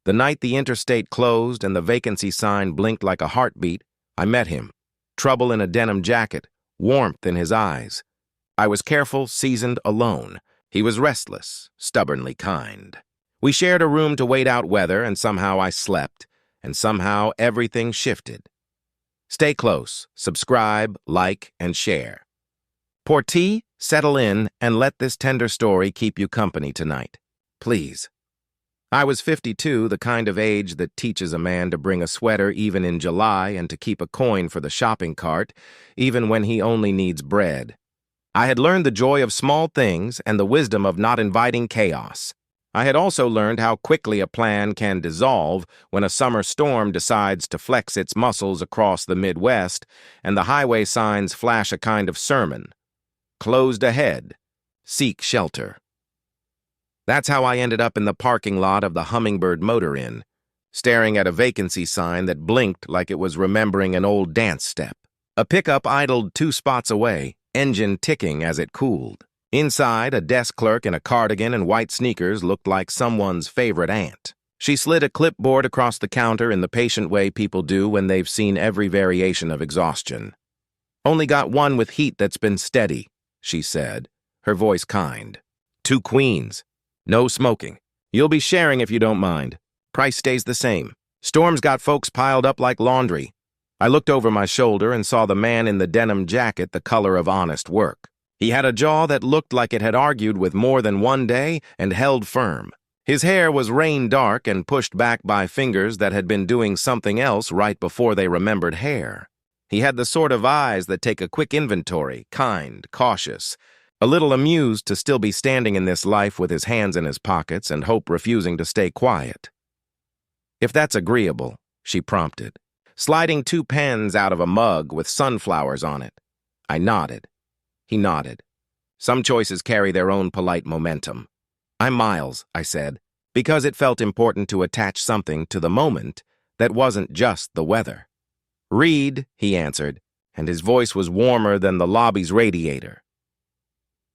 The night the interstate closed and the vacancy sign blinked like a heartbeat, I met him. Trouble in a denim jacket, warmth in his eyes. I was careful, seasoned, alone. He was restless, stubbornly kind. We shared a room to wait out weather, and somehow I slept, and somehow everything shifted. Stay close, subscribe, like, and share. Pour tea, settle in, and let this tender story keep you company tonight. Please. I was 52, the kind of age that teaches a man to bring a sweater even in July and to keep a coin for the shopping cart, even when he only needs bread. I had learned the joy of small things and the wisdom of not inviting chaos. I had also learned how quickly a plan can dissolve when a summer storm decides to flex its muscles across the Midwest and the highway signs flash a kind of sermon. Closed ahead. Seek shelter. That's how I ended up in the parking lot of the Hummingbird Motor Inn, staring at a vacancy sign that blinked like it was remembering an old dance step. A pickup idled 2 spots away, engine ticking as it cooled. Inside, a desk clerk in a cardigan and white sneakers looked like someone's favorite aunt. She slid a clipboard across the counter in the patient way people do when they've seen every variation of exhaustion. "Only got one with heat that's been steady," she said, her voice kind. "2 queens. No smoking. You'll be sharing if you don't mind. Price stays the same. Storm's got folks piled up like laundry." I looked over my shoulder and saw the man in the denim jacket the color of honest work. He had a jaw that looked like it had argued with more than one day and held firm. His hair was rain dark and pushed back by fingers that had been doing something else right before they remembered hair. He had the sort of eyes that take a quick inventory, kind, cautious, a little amused to still be standing in this life with his hands in his pockets and hope refusing to stay quiet. "If that's agreeable," she prompted, sliding 2 pens out of a mug with sunflowers on it. I nodded. He nodded. Some choices carry their own polite momentum. "I'm Miles," I said, because it felt important to attach something to the moment that wasn't just the weather. "Reed," he answered, and his voice was warmer than the lobby's radiator.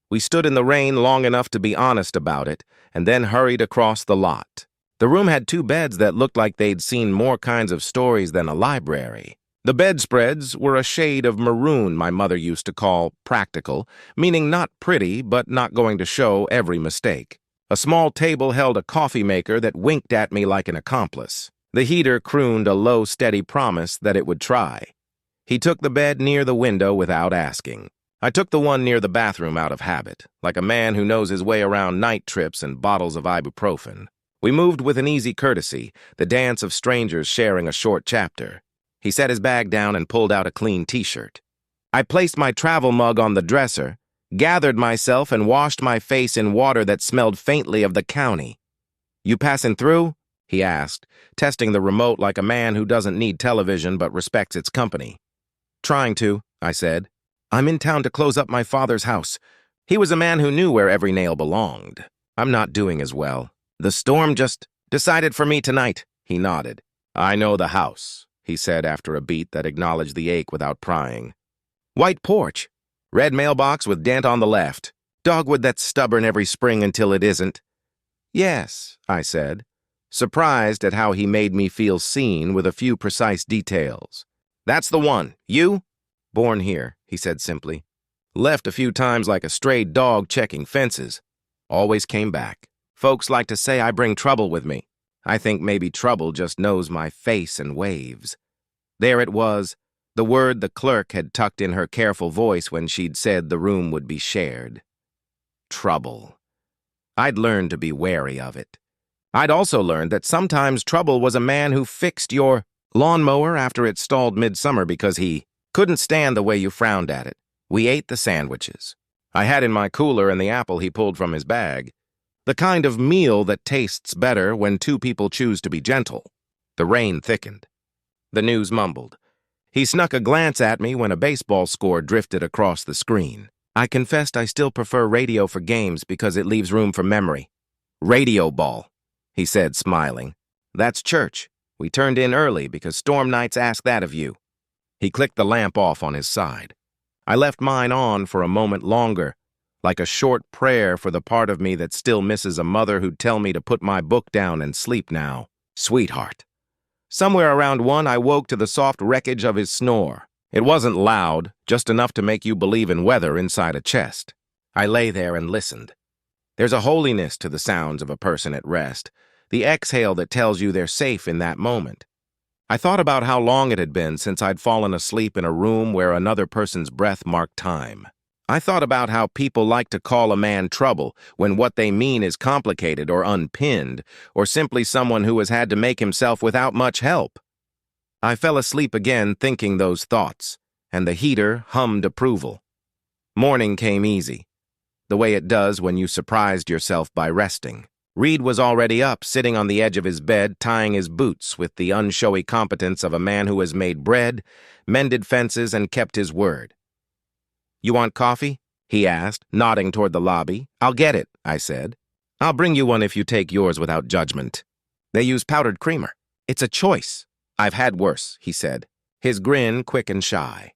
We stood in the rain long enough to be honest about it, and then hurried across the lot. The room had 2 beds that looked like they'd seen more kinds of stories than a library. The bedspreads were a shade of maroon my mother used to call practical, meaning not pretty but not going to show every mistake. A small table held a coffee maker that winked at me like an accomplice. The heater crooned a low, steady promise that it would try. He took the bed near the window without asking. I took the one near the bathroom out of habit, like a man who knows his way around night trips and bottles of ibuprofen. We moved with an easy courtesy, the dance of strangers sharing a short chapter. He set his bag down and pulled out a clean t-shirt. I placed my travel mug on the dresser, gathered myself, and washed my face in water that smelled faintly of the county. "You passing through?" he asked, testing the remote like a man who doesn't need television but respects its company. "Trying to," I said. "I'm in town to close up my father's house." He was a man who knew where every nail belonged. "I'm not doing as well. The storm just decided for me tonight," he nodded. "I know the house," he said after a beat that acknowledged the ache without prying. "White porch. Red mailbox with dent on the left. Dogwood that's stubborn every spring until it isn't." "Yes," I said, surprised at how he made me feel seen with a few precise details. "That's the one. You?" "Born here," he said simply. "Left a few times like a stray dog checking fences. Always came back. Folks like to say I bring trouble with me. I think maybe trouble just knows my face and waves." There it was, the word the clerk had tucked in her careful voice when she'd said the room would be shared. Trouble. I'd learned to be wary of it. I'd also learned that sometimes trouble was a man who fixed your lawnmower after it stalled midsummer because he couldn't stand the way you frowned at it. We ate the sandwiches. I had in my cooler and the apple he pulled from his bag. The kind of meal that tastes better when 2 people choose to be gentle. The rain thickened. The news mumbled. He snuck a glance at me when a baseball score drifted across the screen. I confessed I still prefer radio for games because it leaves room for memory. "Radio ball," he said, smiling. "That's church. We turned in early because storm nights ask that of you." He clicked the lamp off on his side. I left mine on for a moment longer, like a short prayer for the part of me that still misses a mother who'd tell me to put my book down and sleep now. Sweetheart. Somewhere around 1, I woke to the soft wreckage of his snore. It wasn't loud, just enough to make you believe in weather inside a chest. I lay there and listened. There's a holiness to the sounds of a person at rest, the exhale that tells you they're safe in that moment. I thought about how long it had been since I'd fallen asleep in a room where another person's breath marked time. I thought about how people like to call a man trouble when what they mean is complicated or unpinned, or simply someone who has had to make himself without much help. I fell asleep again thinking those thoughts, and the heater hummed approval. Morning came easy, the way it does when you surprised yourself by resting. Reed was already up, sitting on the edge of his bed, tying his boots with the unshowy competence of a man who has made bread, mended fences, and kept his word. "You want coffee?" he asked, nodding toward the lobby. "I'll get it," I said. "I'll bring you one if you take yours without judgment. They use powdered creamer. It's a choice." "I've had worse," he said, his grin quick and shy.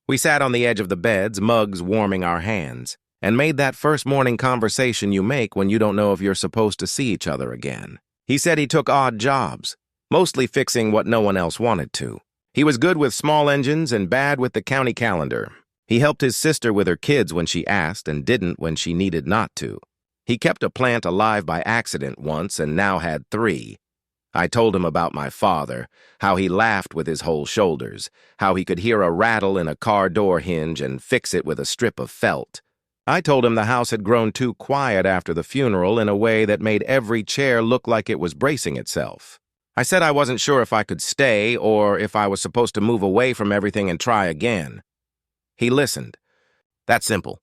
We sat on the edge of the beds, mugs warming our hands, and made that first morning conversation you make when you don't know if you're supposed to see each other again. He said he took odd jobs, mostly fixing what no one else wanted to. He was good with small engines and bad with the county calendar. He helped his sister with her kids when she asked and didn't when she needed not to. He kept a plant alive by accident once and now had 3. I told him about my father, how he laughed with his whole shoulders, how he could hear a rattle in a car door hinge and fix it with a strip of felt. I told him the house had grown too quiet after the funeral in a way that made every chair look like it was bracing itself. I said I wasn't sure if I could stay or if I was supposed to move away from everything and try again. He listened. That's simple.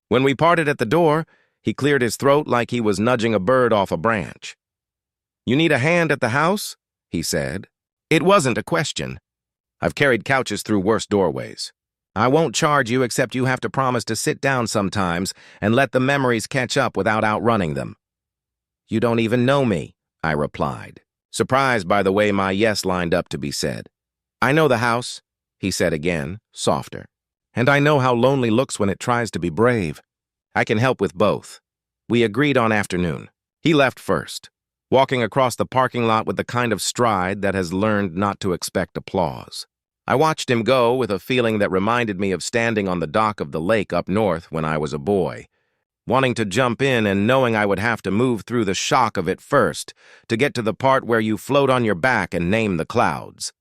When we parted at the door, he cleared his throat like he was nudging a bird off a branch. "You need a hand at the house?" he said. It wasn't a question. I've carried couches through worse doorways. I won't charge you except you have to promise to sit down sometimes and let the memories catch up without outrunning them. "You don't even know me," I replied, surprised by the way my yes lined up to be said. "I know the house," he said again, softer. "And I know how lonely looks when it tries to be brave. I can help with both." We agreed on afternoon. He left first, walking across the parking lot with the kind of stride that has learned not to expect applause. I watched him go with a feeling that reminded me of standing on the dock of the lake up north when I was a boy, wanting to jump in and knowing I would have to move through the shock of it first to get to the part where you float on your back and name the clouds.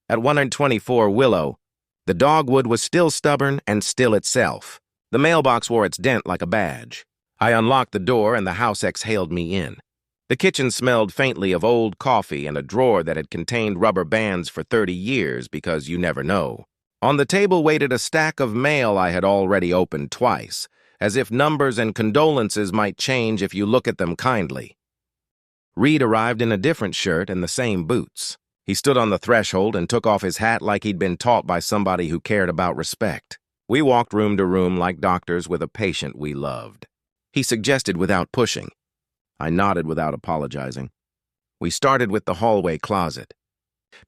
At 124 Willow, the dogwood was still stubborn and still itself. The mailbox wore its dent like a badge. I unlocked the door and the house exhaled me in. The kitchen smelled faintly of old coffee and a drawer that had contained rubber bands for 30 years because you never know. On the table waited a stack of mail I had already opened twice, as if numbers and condolences might change if you look at them kindly. Reed arrived in a different shirt and the same boots. He stood on the threshold and took off his hat like he'd been taught by somebody who cared about respect. We walked room to room like doctors with a patient we loved. He suggested without pushing. I nodded without apologizing. We started with the hallway closet,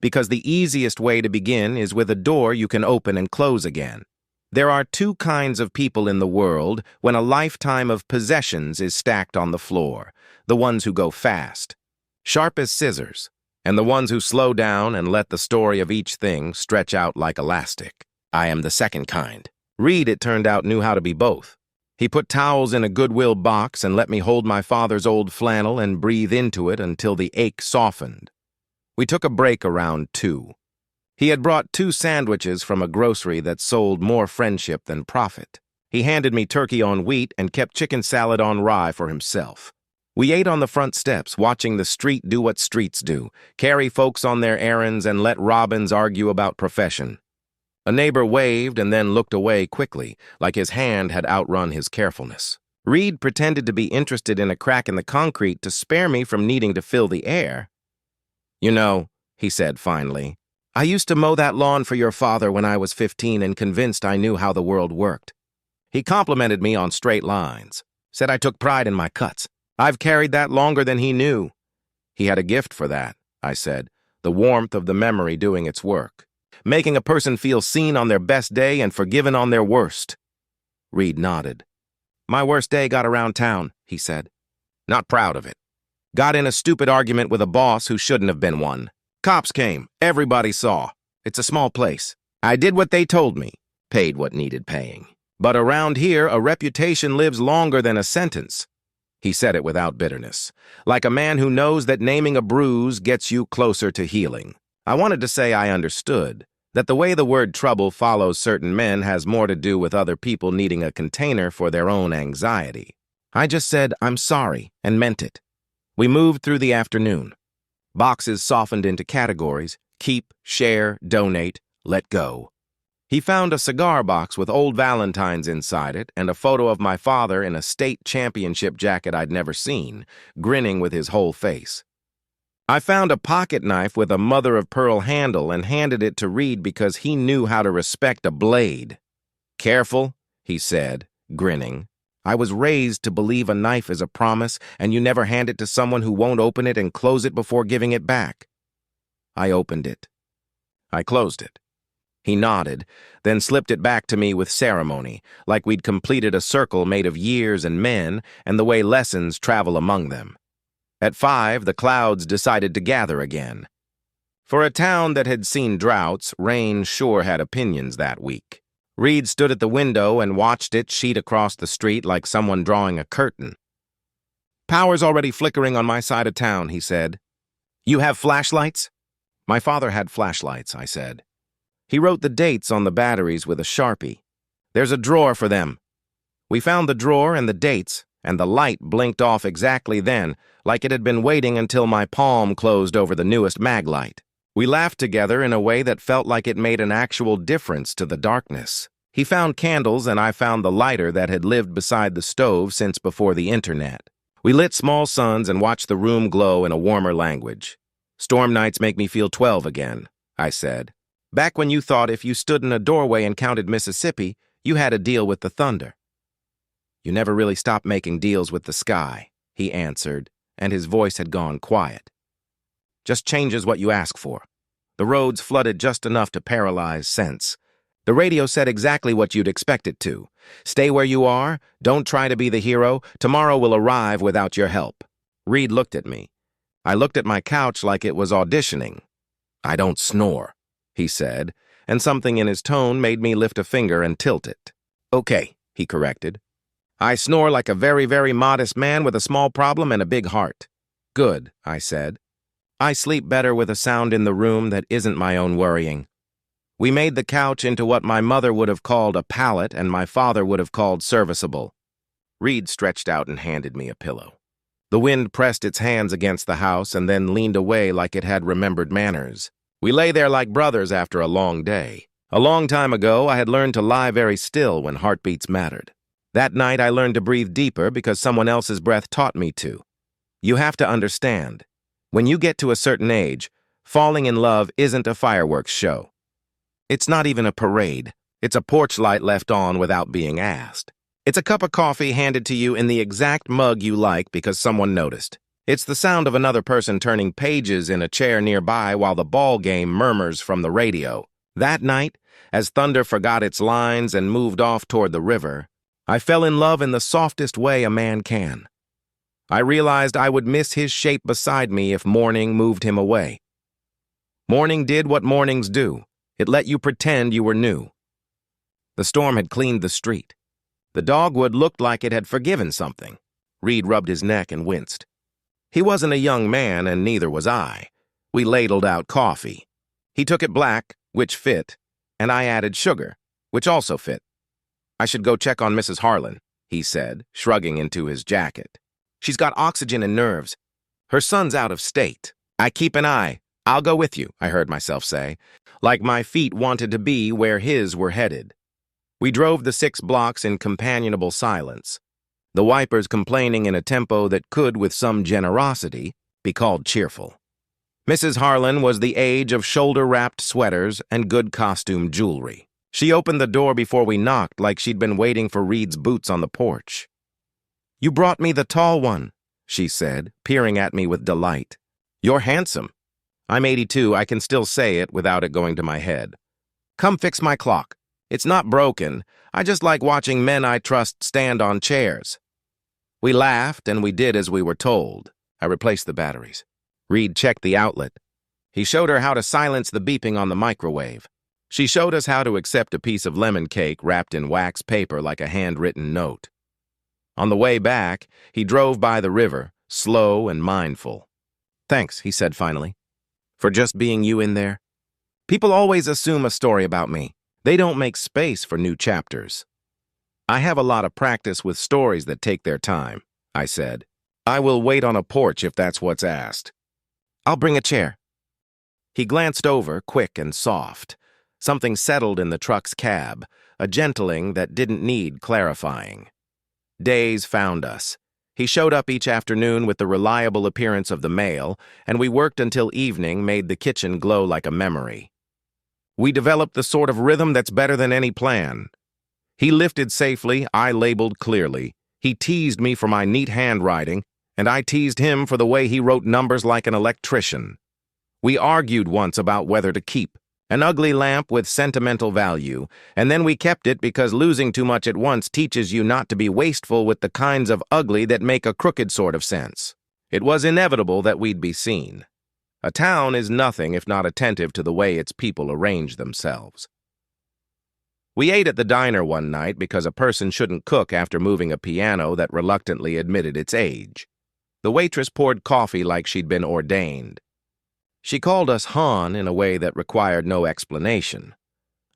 because the easiest way to begin is with a door you can open and close again. There are 2 kinds of people in the world when a lifetime of possessions is stacked on the floor: the ones who go fast, sharp as scissors, and the ones who slow down and let the story of each thing stretch out like elastic. I am the second kind. Reed, it turned out, knew how to be both. He put towels in a Goodwill box and let me hold my father's old flannel and breathe into it until the ache softened. We took a break around 2. He had brought 2 sandwiches from a grocery that sold more friendship than profit. He handed me turkey on wheat and kept chicken salad on rye for himself. We ate on the front steps, watching the street do what streets do, carry folks on their errands and let robins argue about profession. A neighbor waved and then looked away quickly, like his hand had outrun his carefulness. Reed pretended to be interested in a crack in the concrete to spare me from needing to fill the air. "You know," he said finally, "I used to mow that lawn for your father when I was 15 and convinced I knew how the world worked." He complimented me on straight lines, said I took pride in my cuts. I've carried that longer than he knew. He had a gift for that, I said, the warmth of the memory doing its work, making a person feel seen on their best day and forgiven on their worst. Reed nodded. "My worst day got around town," he said. "Not proud of it." Got in a stupid argument with a boss who shouldn't have been one. Cops came. Everybody saw. It's a small place. I did what they told me. Paid what needed paying. But around here, a reputation lives longer than a sentence. He said it without bitterness, like a man who knows that naming a bruise gets you closer to healing. I wanted to say I understood, that the way the word trouble follows certain men has more to do with other people needing a container for their own anxiety. I just said, I'm sorry, and meant it. We moved through the afternoon. Boxes softened into categories: keep, share, donate, let go. He found a cigar box with old Valentines inside it and a photo of my father in a state championship jacket I'd never seen, grinning with his whole face. I found a pocket knife with a mother-of-pearl handle and handed it to Reed because he knew how to respect a blade. Careful, he said, grinning. I was raised to believe a knife is a promise and you never hand it to someone who won't open it and close it before giving it back. I opened it. I closed it. He nodded, then slipped it back to me with ceremony, like we'd completed a circle made of years and men and the way lessons travel among them. At 5, the clouds decided to gather again. For a town that had seen droughts, rain sure had opinions that week. Reed stood at the window and watched it sheet across the street like someone drawing a curtain. Power's already flickering on my side of town, he said. You have flashlights? My father had flashlights, I said. He wrote the dates on the batteries with a Sharpie. There's a drawer for them. We found the drawer and the dates, and the light blinked off exactly then, like it had been waiting until my palm closed over the newest mag light. We laughed together in a way that felt like it made an actual difference to the darkness. He found candles and I found the lighter that had lived beside the stove since before the internet. We lit small suns and watched the room glow in a warmer language. Storm nights make me feel 12 again, I said. Back when you thought if you stood in a doorway and counted Mississippi, you had a deal with the thunder. You never really stopped making deals with the sky, he answered, and his voice had gone quiet. Just changes what you ask for. The roads flooded just enough to paralyze sense. The radio said exactly what you'd expect it to. Stay where you are, don't try to be the hero, tomorrow will arrive without your help. Reed looked at me. I looked at my couch like it was auditioning. I don't snore, he said, and something in his tone made me lift a finger and tilt it. Okay, he corrected. I snore like a very, very modest man with a small problem and a big heart. Good, I said. I sleep better with a sound in the room that isn't my own worrying. We made the couch into what my mother would have called a pallet and my father would have called serviceable. Reed stretched out and handed me a pillow. The wind pressed its hands against the house and then leaned away like it had remembered manners. We lay there like brothers after a long day. A long time ago, I had learned to lie very still when heartbeats mattered. That night, I learned to breathe deeper because someone else's breath taught me to. You have to understand, when you get to a certain age, falling in love isn't a fireworks show. It's not even a parade. It's a porch light left on without being asked. It's a cup of coffee handed to you in the exact mug you like because someone noticed. It's the sound of another person turning pages in a chair nearby while the ball game murmurs from the radio. That night, as thunder forgot its lines and moved off toward the river, I fell in love in the softest way a man can. I realized I would miss his shape beside me if morning moved him away. Morning did what mornings do. It let you pretend you were new. The storm had cleaned the street. The dogwood looked like it had forgiven something. Reed rubbed his neck and winced. He wasn't a young man, and neither was I. We ladled out coffee. He took it black, which fit, and I added sugar, which also fit. I should go check on Mrs. Harlan, he said, shrugging into his jacket. She's got oxygen and nerves. Her son's out of state. I keep an eye. I'll go with you, I heard myself say, like my feet wanted to be where his were headed. We drove the 6 blocks in companionable silence, the wipers complaining in a tempo that could, with some generosity, be called cheerful. Mrs. Harlan was the age of shoulder-wrapped sweaters and good costume jewelry. She opened the door before we knocked like she'd been waiting for Reed's boots on the porch. You brought me the tall one, she said, peering at me with delight. You're handsome. I'm 82, I can still say it without it going to my head. Come fix my clock. It's not broken. I just like watching men I trust stand on chairs. We laughed and we did as we were told. I replaced the batteries. Reed checked the outlet. He showed her how to silence the beeping on the microwave. She showed us how to accept a piece of lemon cake wrapped in wax paper like a handwritten note. On the way back, he drove by the river, slow and mindful. "Thanks," he said finally, "for just being you in there. People always assume a story about me. They don't make space for new chapters." "I have a lot of practice with stories that take their time," I said. "I will wait on a porch if that's what's asked." "I'll bring a chair." He glanced over, quick and soft. Something settled in the truck's cab, a gentling that didn't need clarifying. Days found us. He showed up each afternoon with the reliable appearance of the mail, and we worked until evening made the kitchen glow like a memory. We developed the sort of rhythm that's better than any plan. He lifted safely, I labeled clearly. He teased me for my neat handwriting, and I teased him for the way he wrote numbers like an electrician. We argued once about whether to keep an ugly lamp with sentimental value, and then we kept it because losing too much at once teaches you not to be wasteful with the kinds of ugly that make a crooked sort of sense. It was inevitable that we'd be seen. A town is nothing if not attentive to the way its people arrange themselves. We ate at the diner one night because a person shouldn't cook after moving a piano that reluctantly admitted its age. The waitress poured coffee like she'd been ordained. She called us Han in a way that required no explanation.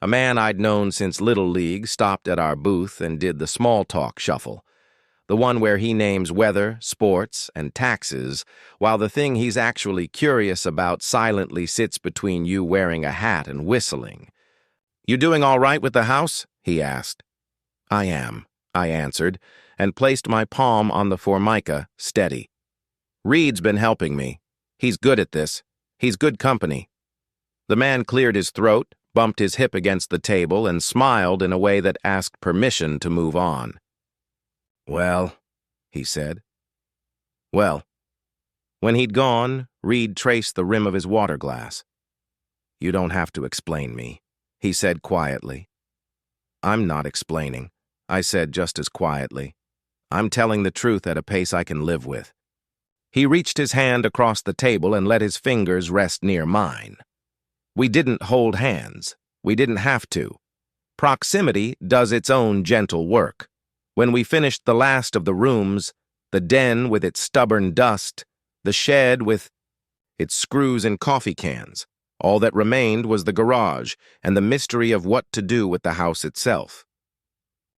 A man I'd known since Little League stopped at our booth and did the small talk shuffle, the one where he names weather, sports, and taxes, while the thing he's actually curious about silently sits between you wearing a hat and whistling. "You doing all right with the house?" he asked. "I am," I answered, and placed my palm on the formica, steady. "Reed's been helping me. He's good at this. He's good company." The man cleared his throat, bumped his hip against the table, and smiled in a way that asked permission to move on. "Well," he said. "Well." When he'd gone, Reed traced the rim of his water glass. "You don't have to explain me," he said quietly. "I'm not explaining," I said just as quietly. "I'm telling the truth at a pace I can live with." He reached his hand across the table and let his fingers rest near mine. We didn't hold hands. We didn't have to. Proximity does its own gentle work. When we finished the last of the rooms, the den with its stubborn dust, the shed with its screws and coffee cans, all that remained was the garage and the mystery of what to do with the house itself.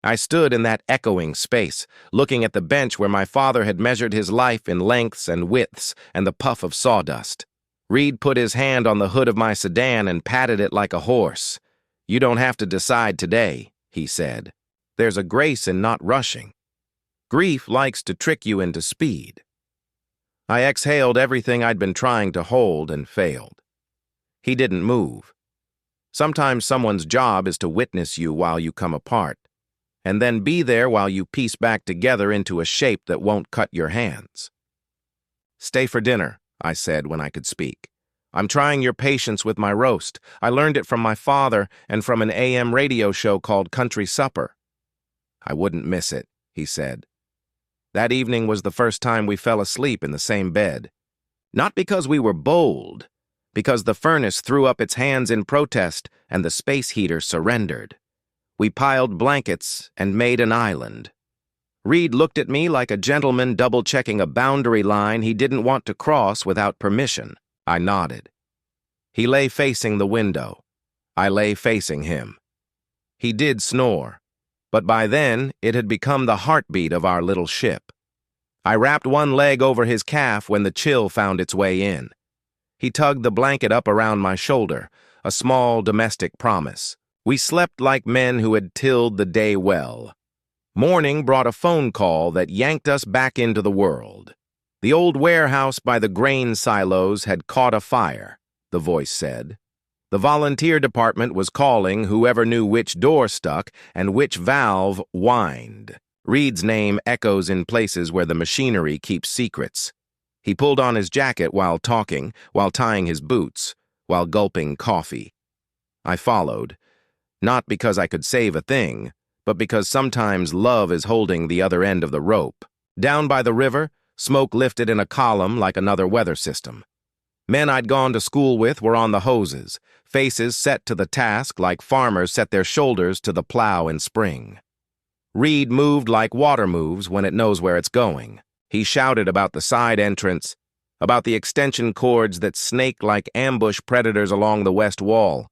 I stood in that echoing space, looking at the bench where my father had measured his life in lengths and widths and the puff of sawdust. Reed put his hand on the hood of my sedan and patted it like a horse. "You don't have to decide today," he said. "There's a grace in not rushing. Grief likes to trick you into speed." I exhaled everything I'd been trying to hold and failed. He didn't move. Sometimes someone's job is to witness you while you come apart, and then be there while you piece back together into a shape that won't cut your hands. "Stay for dinner," I said when I could speak. "I'm trying your patience with my roast. I learned it from my father and from an AM radio show called Country Supper." "I wouldn't miss it," he said. That evening was the first time we fell asleep in the same bed. Not because we were bold, because the furnace threw up its hands in protest and the space heater surrendered. We piled blankets and made an island. Reed looked at me like a gentleman double-checking a boundary line he didn't want to cross without permission. I nodded. He lay facing the window. I lay facing him. He did snore, but by then it had become the heartbeat of our little ship. I wrapped one leg over his calf when the chill found its way in. He tugged the blanket up around my shoulder, a small domestic promise. We slept like men who had tilled the day well. Morning brought a phone call that yanked us back into the world. The old warehouse by the grain silos had caught a fire, the voice said. The volunteer department was calling whoever knew which door stuck and which valve whined. Reed's name echoes in places where the machinery keeps secrets. He pulled on his jacket while talking, while tying his boots, while gulping coffee. I followed. Not because I could save a thing, but because sometimes love is holding the other end of the rope. Down by the river, Smoke lifted in a column like another weather system. Men I'd gone to school with were on the hoses, faces set to the task like farmers set their shoulders to the plow in spring. Reed moved like water moves when it knows where it's going. He shouted about the side entrance, about the extension cords that snake like ambush predators along the west wall.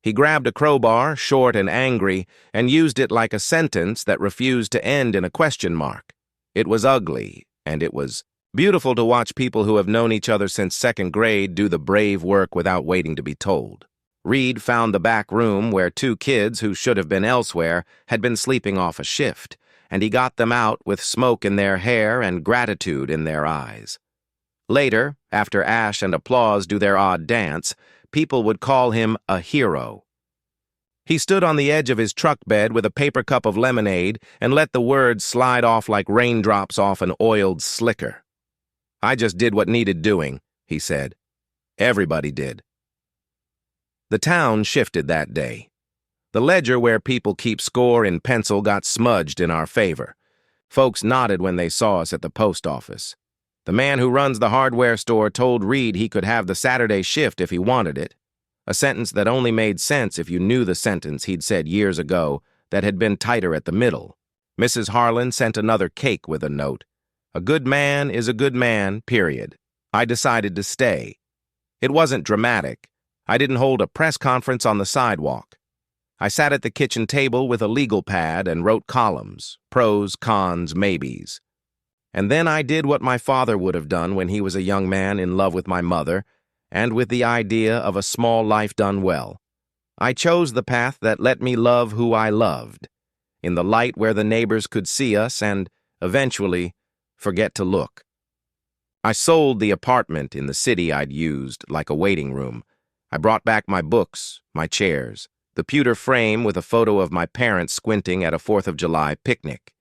He grabbed a crowbar, short and angry, and used it like a sentence that refused to end in a question mark. It was ugly, and it was beautiful to watch people who have known each other since second grade do the brave work without waiting to be told. Reed found the back room where two kids who should have been elsewhere had been sleeping off a shift, and he got them out with smoke in their hair and gratitude in their eyes. Later, after Ash and Applause do their odd dance, people would call him a hero. He stood on the edge of his truck bed with a paper cup of lemonade and let the words slide off like raindrops off an oiled slicker. "I just did what needed doing," he said. Everybody did. The town shifted that day. The ledger where people keep score in pencil got smudged in our favor. Folks nodded when they saw us at the post office. The man who runs the hardware store told Reed he could have the Saturday shift if he wanted it, a sentence that only made sense if you knew the sentence he'd said years ago that had been tighter at the middle. Mrs. Harlan sent another cake with a note. "A good man is a good man, period." I decided to stay. It wasn't dramatic. I didn't hold a press conference on the sidewalk. I sat at the kitchen table with a legal pad and wrote columns, pros, cons, maybes. And then I did what my father would have done when he was a young man in love with my mother, and with the idea of a small life done well. I chose the path that let me love who I loved, in the light where the neighbors could see us and, eventually, forget to look. I sold the apartment in the city I'd used like a waiting room. I brought back my books, my chairs, the pewter frame with a photo of my parents squinting at a 4th of July picnic.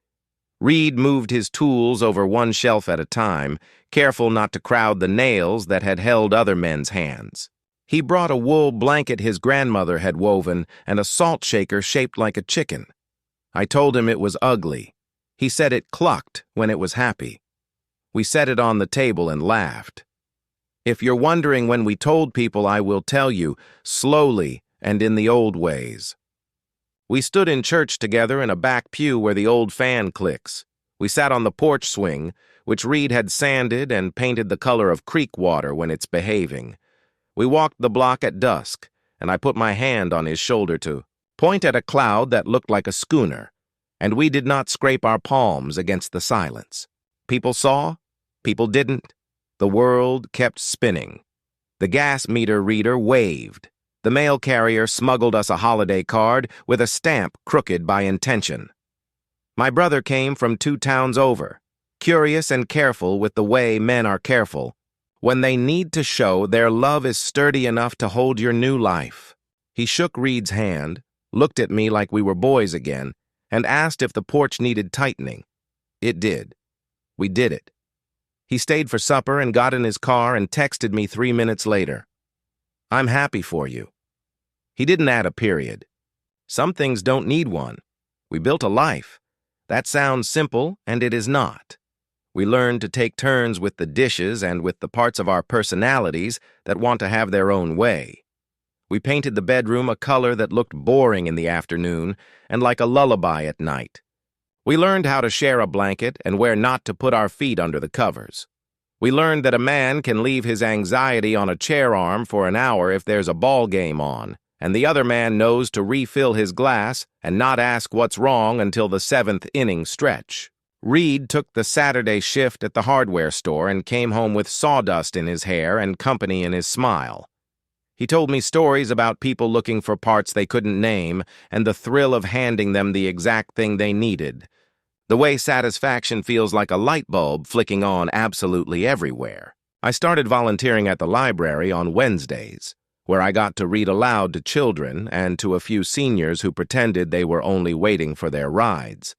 Reed moved his tools over one shelf at a time, careful not to crowd the nails that had held other men's hands. He brought a wool blanket his grandmother had woven and a salt shaker shaped like a chicken. I told him it was ugly. He said it clucked when it was happy. We set it on the table and laughed. If you're wondering when we told people, I will tell you, slowly and in the old ways. We stood in church together in a back pew where the old fan clicks. We sat on the porch swing, which Reed had sanded and painted the color of creek water when it's behaving. We walked the block at dusk, and I put my hand on his shoulder to point at a cloud that looked like a schooner, and we did not scrape our palms against the silence. People saw, people didn't. The world kept spinning. The gas meter reader waved. The mail carrier smuggled us a holiday card with a stamp crooked by intention. My brother came from 2 towns over, curious and careful with the way men are careful, when they need to show their love is sturdy enough to hold your new life. He shook Reed's hand, looked at me like we were boys again, and asked if the porch needed tightening. It did. We did it. He stayed for supper and got in his car and texted me 3 minutes later. "I'm happy for you." He didn't add a period. Some things don't need one. We built a life. That sounds simple, and it is not. We learned to take turns with the dishes and with the parts of our personalities that want to have their own way. We painted the bedroom a color that looked boring in the afternoon and like a lullaby at night. We learned how to share a blanket and where not to put our feet under the covers. We learned that a man can leave his anxiety on a chair arm for an hour if there's a ball game on, and the other man knows to refill his glass and not ask what's wrong until the 7th inning stretch. Reed took the Saturday shift at the hardware store and came home with sawdust in his hair and company in his smile. He told me stories about people looking for parts they couldn't name and the thrill of handing them the exact thing they needed. The way satisfaction feels like a light bulb flicking on absolutely everywhere. I started volunteering at the library on Wednesdays, where I got to read aloud to children and to a few seniors who pretended they were only waiting for their rides.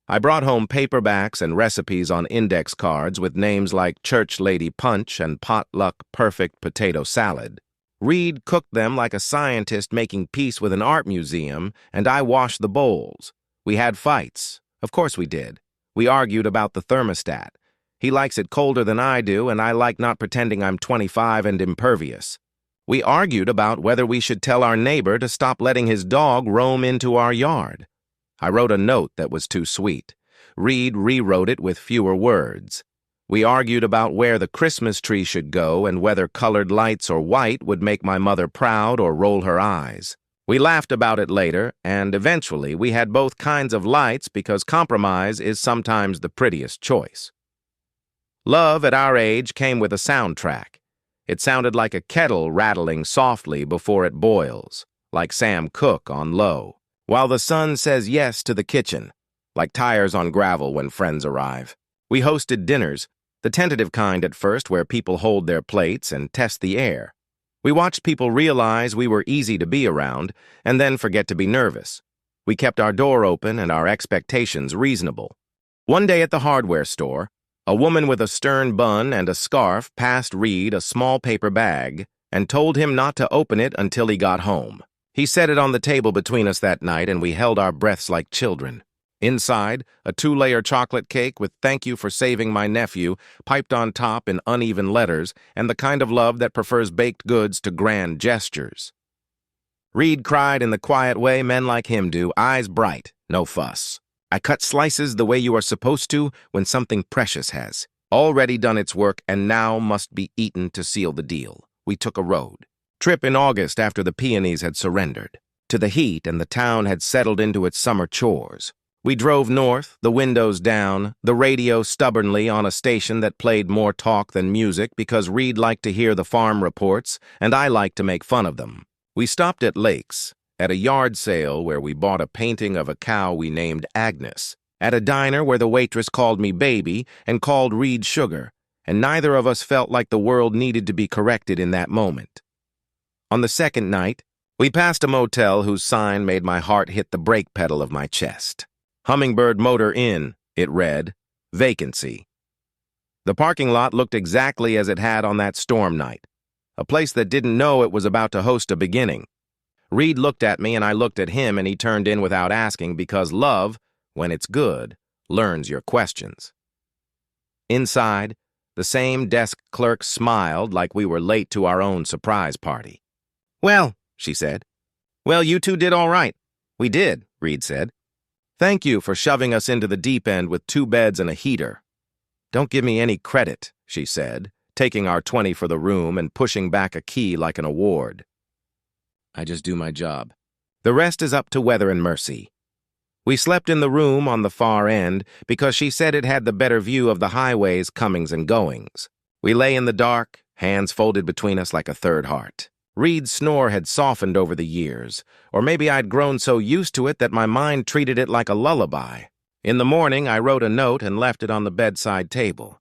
I brought home paperbacks and recipes on index cards with names like Church Lady Punch and Potluck Perfect Potato Salad. Reed cooked them like a scientist making peace with an art museum, and I washed the bowls. We had fights. Of course we did. We argued about the thermostat. He likes it colder than I do, and I like not pretending I'm 25 and impervious. We argued about whether we should tell our neighbor to stop letting his dog roam into our yard. I wrote a note that was too sweet. Reed rewrote it with fewer words. We argued about where the Christmas tree should go and whether colored lights or white would make my mother proud or roll her eyes. We laughed about it later, and eventually we had both kinds of lights because compromise is sometimes the prettiest choice. Love at our age came with a soundtrack. It sounded like a kettle rattling softly before it boils, like Sam Cooke on Low, while the sun says yes to the kitchen, like tires on gravel when friends arrive. We hosted dinners, the tentative kind at first where people hold their plates and test the air. We watched people realize we were easy to be around and then forget to be nervous. We kept our door open and our expectations reasonable. One day at the hardware store, a woman with a stern bun and a scarf passed Reed a small paper bag and told him not to open it until he got home. He set it on the table between us that night, and we held our breaths like children. Inside, a 2-layer chocolate cake with "Thank you for saving my nephew" piped on top in uneven letters, and the kind of love that prefers baked goods to grand gestures. Reed cried in the quiet way men like him do, eyes bright, no fuss. I cut slices the way you are supposed to when something precious has already done its work and now must be eaten to seal the deal. We took a road trip in August after the peonies had surrendered to the heat and the town had settled into its summer chores. We drove north, the windows down, the radio stubbornly on a station that played more talk than music because Reed liked to hear the farm reports and I liked to make fun of them. We stopped at Lakes, at a yard sale where we bought a painting of a cow we named Agnes, at a diner where the waitress called me baby and called Reed sugar, and neither of us felt like the world needed to be corrected in that moment. On the second night, we passed a motel whose sign made my heart hit the brake pedal of my chest. Hummingbird Motor Inn, it read, vacancy. The parking lot looked exactly as it had on that storm night, a place that didn't know it was about to host a beginning. Reed looked at me and I looked at him and he turned in without asking because love, when it's good, learns your questions. Inside, the same desk clerk smiled like we were late to our own surprise party. "Well," she said. "Well, you two did all right." "We did," Reed said. "Thank you for shoving us into the deep end with 2 beds and a heater." "Don't give me any credit," she said, taking our 20 for the room and pushing back a key like an award. "I just do my job. The rest is up to weather and mercy." We slept in the room on the far end because she said it had the better view of the highway's comings and goings. We lay in the dark, hands folded between us like a third heart. Reed's snore had softened over the years, or maybe I'd grown so used to it that my mind treated it like a lullaby. In the morning, I wrote a note and left it on the bedside table.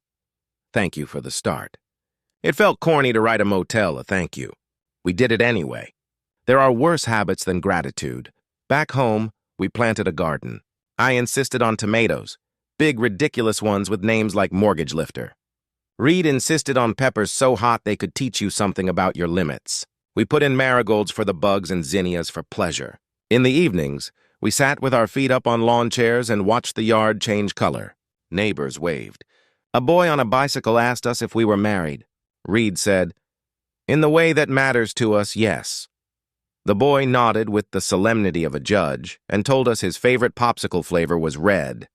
Thank you for the start. It felt corny to write a motel a thank you. We did it anyway. There are worse habits than gratitude. Back home, we planted a garden. I insisted on tomatoes, big, ridiculous ones with names like Mortgage Lifter. Reed insisted on peppers so hot they could teach you something about your limits. We put in marigolds for the bugs and zinnias for pleasure. In the evenings, we sat with our feet up on lawn chairs and watched the yard change color. Neighbors waved. A boy on a bicycle asked us if we were married. Reed said, "In the way that matters to us, yes." The boy nodded with the solemnity of a judge and told us his favorite popsicle flavor was red.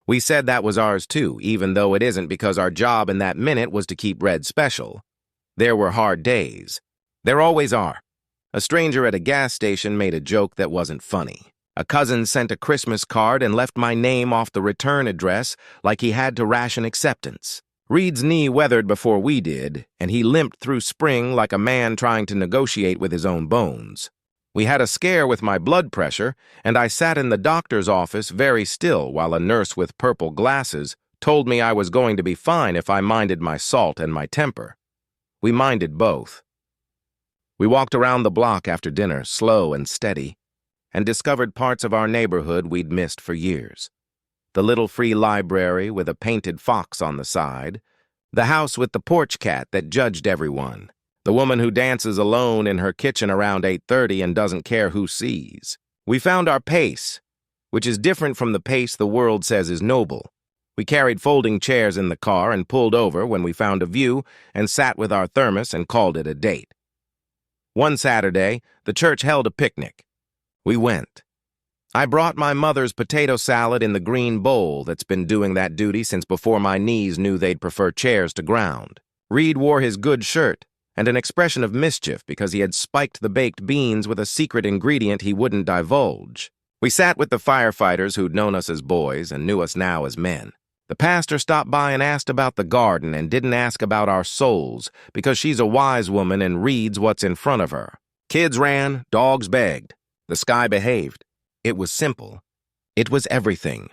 We said that was ours too, even though it isn't because our job in that minute was to keep red special. There were hard days. There always are. A stranger at a gas station made a joke that wasn't funny. A cousin sent a Christmas card and left my name off the return address like he had to ration acceptance. Reed's knee weathered before we did, and he limped through spring like a man trying to negotiate with his own bones. We had a scare with my blood pressure, and I sat in the doctor's office very still while a nurse with purple glasses told me I was going to be fine if I minded my salt and my temper. We minded both. We walked around the block after dinner, slow and steady, and discovered parts of our neighborhood we'd missed for years. The little free library with a painted fox on the side, the house with the porch cat that judged everyone, the woman who dances alone in her kitchen around 8:30 and doesn't care who sees. We found our pace, which is different from the pace the world says is noble. We carried folding chairs in the car and pulled over when we found a view and sat with our thermos and called it a date. One Saturday, the church held a picnic. We went. I brought my mother's potato salad in the green bowl that's been doing that duty since before my knees knew they'd prefer chairs to ground. Reed wore his good shirt and an expression of mischief because he had spiked the baked beans with a secret ingredient he wouldn't divulge. We sat with the firefighters who'd known us as boys and knew us now as men. The pastor stopped by and asked about the garden and didn't ask about our souls because she's a wise woman and reads what's in front of her. Kids ran, dogs begged. The sky behaved. It was simple. It was everything.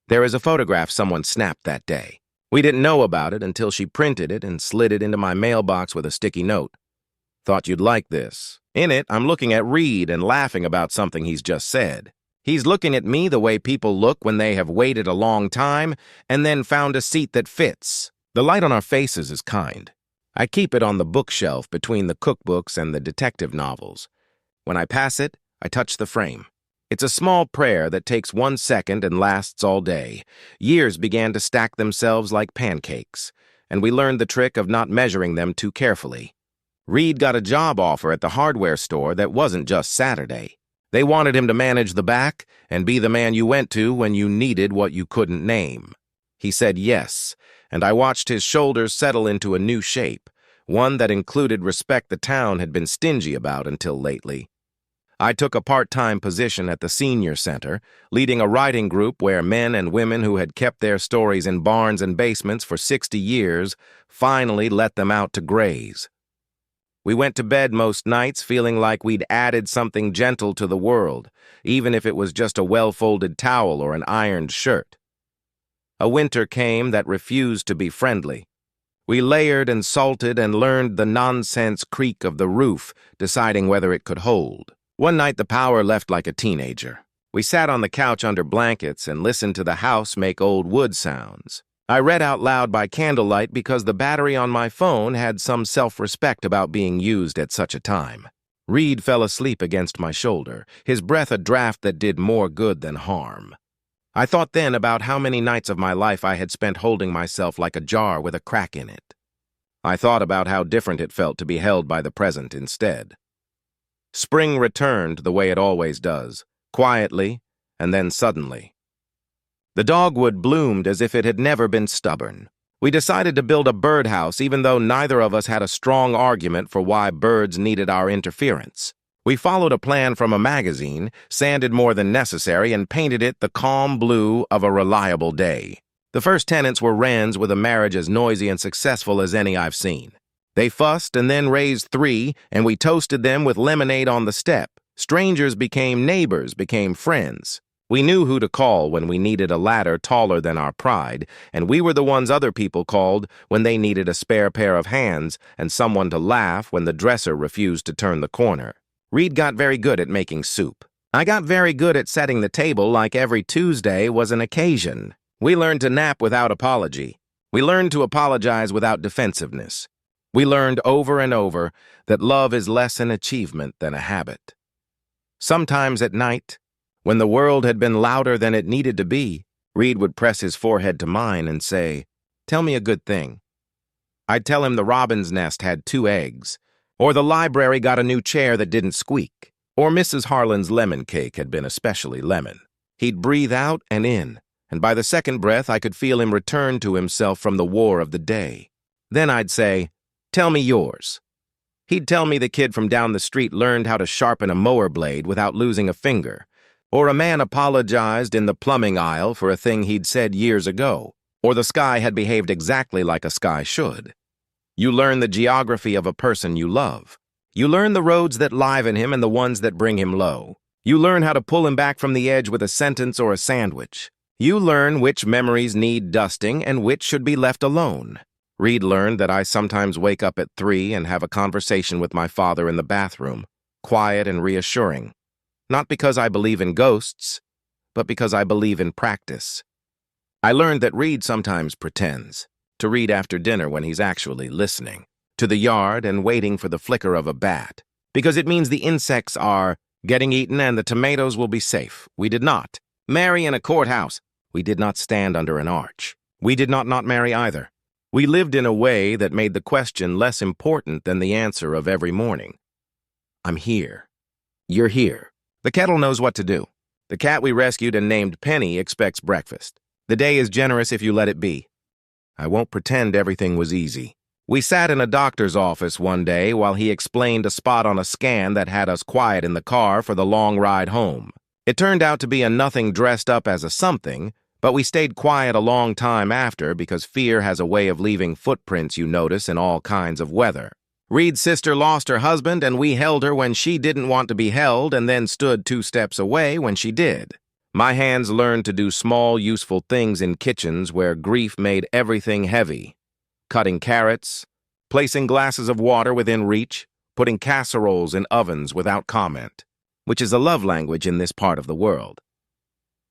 There is a photograph someone snapped that day. We didn't know about it until she printed it and slid it into my mailbox with a sticky note. Thought you'd like this. In it, I'm looking at Reed and laughing about something he's just said. He's looking at me the way people look when they have waited a long time and then found a seat that fits. The light on our faces is kind. I keep it on the bookshelf between the cookbooks and the detective novels. When I pass it, I touch the frame. It's a small prayer that takes 1 second and lasts all day. Years began to stack themselves like pancakes, and we learned the trick of not measuring them too carefully. Reed got a job offer at the hardware store that wasn't just Saturday. They wanted him to manage the back and be the man you went to when you needed what you couldn't name. He said yes, and I watched his shoulders settle into a new shape, one that included respect the town had been stingy about until lately. I took a part-time position at the senior center, leading a writing group where men and women who had kept their stories in barns and basements for 60 years finally let them out to graze. We went to bed most nights feeling like we'd added something gentle to the world, even if it was just a well-folded towel or an ironed shirt. A winter came that refused to be friendly. We layered and salted and learned the nonsense creak of the roof, deciding whether it could hold. One night the power left like a teenager. We sat on the couch under blankets and listened to the house make old wood sounds. I read out loud by candlelight because the battery on my phone had some self-respect about being used at such a time. Reed fell asleep against my shoulder, his breath a draft that did more good than harm. I thought then about how many nights of my life I had spent holding myself like a jar with a crack in it. I thought about how different it felt to be held by the present instead. Spring returned the way it always does, quietly and then suddenly. The dogwood bloomed as if it had never been stubborn. We decided to build a birdhouse even though neither of us had a strong argument for why birds needed our interference. We followed a plan from a magazine, sanded more than necessary, and painted it the calm blue of a reliable day. The first tenants were wrens with a marriage as noisy and successful as any I've seen. They fussed and then raised 3, and we toasted them with lemonade on the step. Strangers became neighbors, became friends. We knew who to call when we needed a ladder taller than our pride, and we were the ones other people called when they needed a spare pair of hands and someone to laugh when the dresser refused to turn the corner. Reed got very good at making soup. I got very good at setting the table like every Tuesday was an occasion. We learned to nap without apology. We learned to apologize without defensiveness. We learned over and over that love is less an achievement than a habit. Sometimes at night, when the world had been louder than it needed to be, Reed would press his forehead to mine and say, "Tell me a good thing." I'd tell him the robin's nest had 2 eggs, or the library got a new chair that didn't squeak, or Mrs. Harlan's lemon cake had been especially lemon. He'd breathe out and in, and by the second breath I could feel him return to himself from the war of the day. Then I'd say, "Tell me yours." He'd tell me the kid from down the street learned how to sharpen a mower blade without losing a finger, or a man apologized in the plumbing aisle for a thing he'd said years ago, or the sky had behaved exactly like a sky should. You learn the geography of a person you love. You learn the roads that liven him and the ones that bring him low. You learn how to pull him back from the edge with a sentence or a sandwich. You learn which memories need dusting and which should be left alone. Reed learned that I sometimes wake up at 3 and have a conversation with my father in the bathroom, quiet and reassuring. Not because I believe in ghosts, but because I believe in practice. I learned that Reed sometimes pretends to read after dinner when he's actually listening to the yard and waiting for the flicker of a bat, because it means the insects are getting eaten and the tomatoes will be safe. We did not marry in a courthouse. We did not stand under an arch. We did not marry either. We lived in a way that made the question less important than the answer of every morning. I'm here. You're here. The kettle knows what to do. The cat we rescued and named Penny expects breakfast. The day is generous if you let it be. I won't pretend everything was easy. We sat in a doctor's office one day while he explained a spot on a scan that had us quiet in the car for the long ride home. It turned out to be a nothing dressed up as a something, but we stayed quiet a long time after because fear has a way of leaving footprints you notice in all kinds of weather. Reed's sister lost her husband, and we held her when she didn't want to be held and then stood 2 steps away when she did. My hands learned to do small, useful things in kitchens where grief made everything heavy. Cutting carrots, placing glasses of water within reach, putting casseroles in ovens without comment, which is a love language in this part of the world.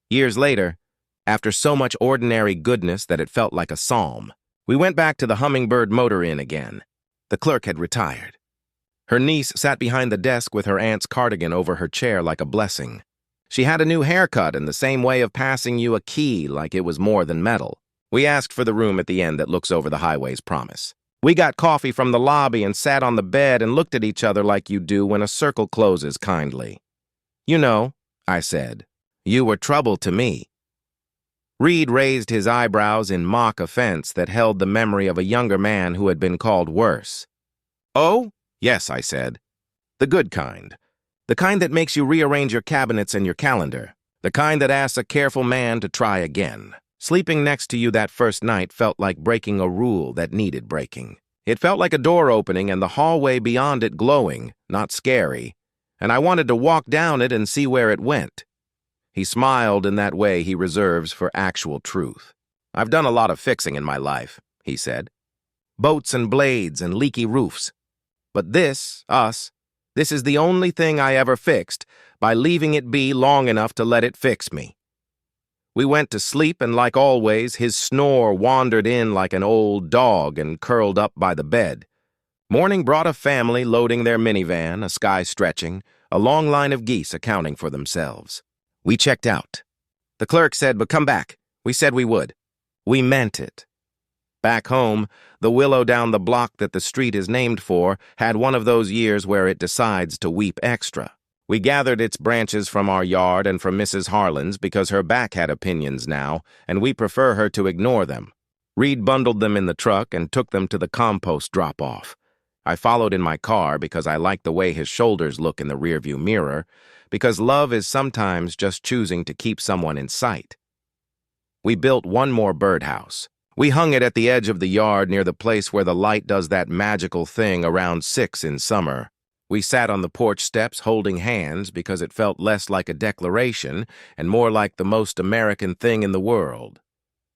Years later, after so much ordinary goodness that it felt like a psalm, we went back to the Hummingbird Motor Inn again. The clerk had retired. Her niece sat behind the desk with her aunt's cardigan over her chair like a blessing. She had a new haircut and the same way of passing you a key like it was more than metal. We asked for the room at the end that looks over the highway's promise. We got coffee from the lobby and sat on the bed and looked at each other like you do when a circle closes kindly. You know, I said, you were trouble to me. Reed raised his eyebrows in mock offense that held the memory of a younger man who had been called worse. Oh, yes, I said. The good kind. The kind that makes you rearrange your cabinets and your calendar. The kind that asks a careful man to try again. Sleeping next to you that first night felt like breaking a rule that needed breaking. It felt like a door opening and the hallway beyond it glowing, not scary, and I wanted to walk down it and see where it went. He smiled in that way he reserves for actual truth. I've done a lot of fixing in my life, he said. Boats and blades and leaky roofs. But this is the only thing I ever fixed by leaving it be long enough to let it fix me. We went to sleep, and like always, his snore wandered in like an old dog and curled up by the bed. Morning brought a family loading their minivan, a sky stretching, a long line of geese accounting for themselves. We checked out. The clerk said, but come back. We said we would. We meant it. Back home, the willow down the block that the street is named for had one of those years where it decides to weep extra. We gathered its branches from our yard and from Mrs. Harlan's because her back had opinions now, and we prefer her to ignore them. Reed bundled them in the truck and took them to the compost drop-off. I followed in my car because I liked the way his shoulders look in the rearview mirror, because love is sometimes just choosing to keep someone in sight. We built one more birdhouse. We hung it at the edge of the yard near the place where the light does that magical thing around 6 in summer. We sat on the porch steps holding hands because it felt less like a declaration and more like the most American thing in the world.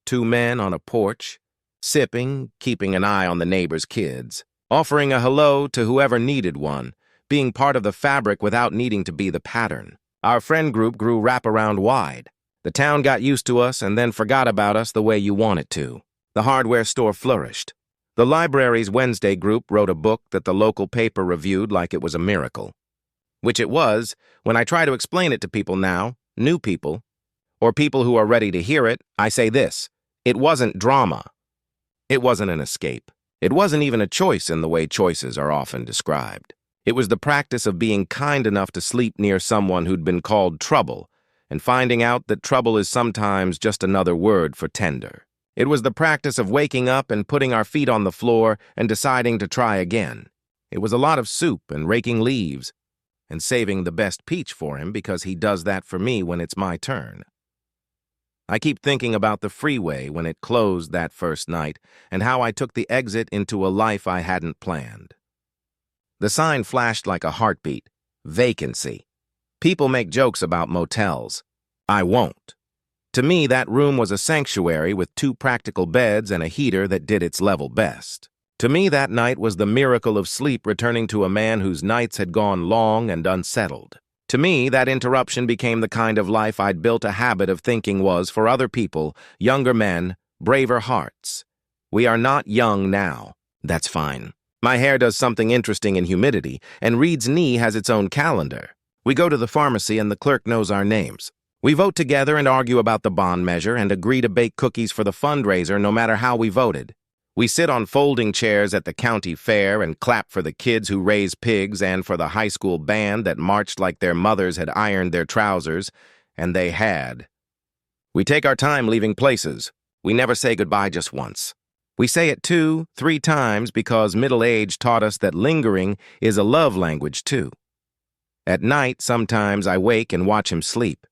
2 men on a porch, sipping, keeping an eye on the neighbor's kids, offering a hello to whoever needed one, being part of the fabric without needing to be the pattern. Our friend group grew wraparound wide. The town got used to us and then forgot about us the way you want it to. The hardware store flourished. The library's Wednesday group wrote a book that the local paper reviewed like it was a miracle. Which it was, when I try to explain it to people now, new people, or people who are ready to hear it, I say this: it wasn't drama. It wasn't an escape. It wasn't even a choice in the way choices are often described. It was the practice of being kind enough to sleep near someone who'd been called trouble, and finding out that trouble is sometimes just another word for tender. It was the practice of waking up and putting our feet on the floor and deciding to try again. It was a lot of soup and raking leaves and saving the best peach for him because he does that for me when it's my turn. I keep thinking about the freeway when it closed that first night and how I took the exit into a life I hadn't planned. The sign flashed like a heartbeat. Vacancy. People make jokes about motels. I won't. To me, that room was a sanctuary with 2 practical beds and a heater that did its level best. To me, that night was the miracle of sleep returning to a man whose nights had gone long and unsettled. To me, that interruption became the kind of life I'd built a habit of thinking was, for other people, younger men, braver hearts. We are not young now. That's fine. My hair does something interesting in humidity, and Reed's knee has its own calendar. We go to the pharmacy and the clerk knows our names. We vote together and argue about the bond measure and agree to bake cookies for the fundraiser no matter how we voted. We sit on folding chairs at the county fair and clap for the kids who raise pigs and for the high school band that marched like their mothers had ironed their trousers, and they had. We take our time leaving places. We never say goodbye just once. We say it 2, 3 times because middle age taught us that lingering is a love language too. At night, sometimes I wake and watch him sleep.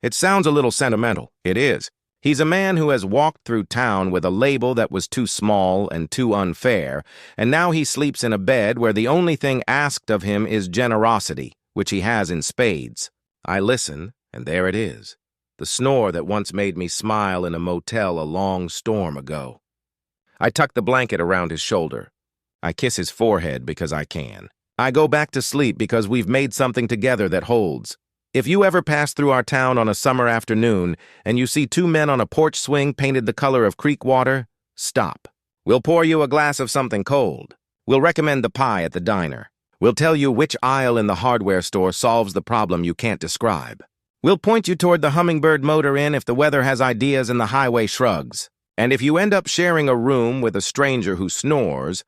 It sounds a little sentimental. It is. He's a man who has walked through town with a label that was too small and too unfair, and now he sleeps in a bed where the only thing asked of him is generosity, which he has in spades. I listen, and there it is. The snore that once made me smile in a motel a long storm ago. I tuck the blanket around his shoulder. I kiss his forehead because I can. I go back to sleep because we've made something together that holds. If you ever pass through our town on a summer afternoon and you see 2 men on a porch swing painted the color of creek water, stop. We'll pour you a glass of something cold. We'll recommend the pie at the diner. We'll tell you which aisle in the hardware store solves the problem you can't describe. We'll point you toward the Hummingbird Motor Inn if the weather has ideas and the highway shrugs. And if you end up sharing a room with a stranger who snores,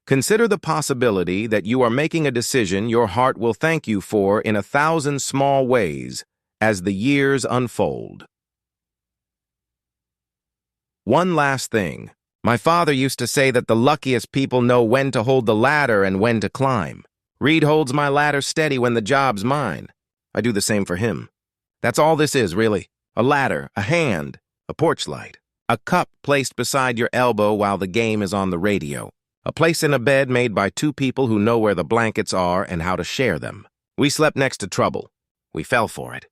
consider the possibility that you are making a decision your heart will thank you for in 1,000 small ways as the years unfold. One last thing. My father used to say that the luckiest people know when to hold the ladder and when to climb. Reed holds my ladder steady when the job's mine. I do the same for him. That's all this is, really. A ladder, a hand, a porch light, a cup placed beside your elbow while the game is on the radio. A place in a bed made by 2 people who know where the blankets are and how to share them. We slept next to trouble. We fell for it.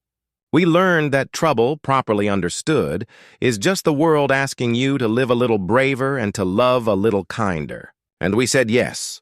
We learned that trouble, properly understood, is just the world asking you to live a little braver and to love a little kinder. And we said yes.